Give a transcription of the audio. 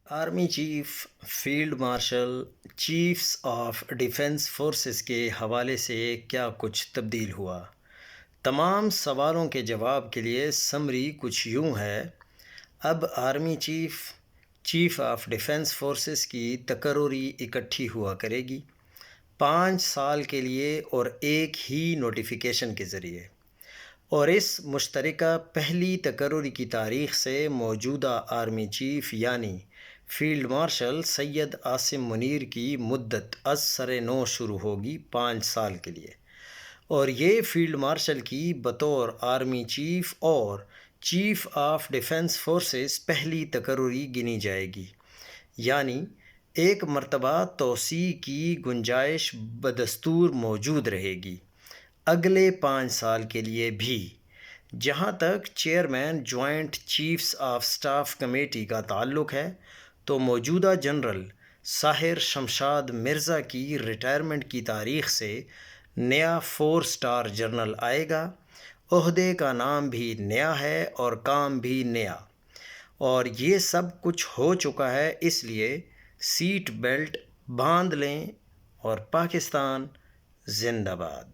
Army chief, field marshal, chiefs of defence forces کے حوالے سے کیا کچھ تبدیل ہوا؟ تمام سوالوں کے جواب کے لیے سمری کچھ یوں ہے۔ اب army chief, chief of defence forces کی تقرری اکٹھی ہوا کرے گی، 5 سال کے لیے اور ایک ہی نوٹیفیکیشن کے ذریعے، اور اس مشترکہ پہلی تقرری کی تاریخ سے موجودہ آرمی چیف یعنی فیلڈ مارشل سید عاصم منیر کی مدت از سر نو شروع ہوگی 5 سال کے لیے، اور یہ فیلڈ مارشل کی بطور آرمی چیف اور چیف آف ڈیفنس فورسز پہلی تقرری گنی جائے گی، یعنی ایک مرتبہ توسیع کی گنجائش بدستور موجود رہے گی اگلے 5 سال کے لیے بھی۔ جہاں تک chairman joint chiefs of staff committee کا تعلق ہے تو موجودہ جنرل ساحر شمشاد مرزا کی ریٹائرمنٹ کی تاریخ سے نیا 4 سٹار جنرل آئے گا۔ عہدے کا نام بھی نیا ہے اور کام بھی نیا، اور یہ سب کچھ ہو چکا ہے، اس لیے سیٹ بیلٹ باندھ لیں اور پاکستان زندہ باد۔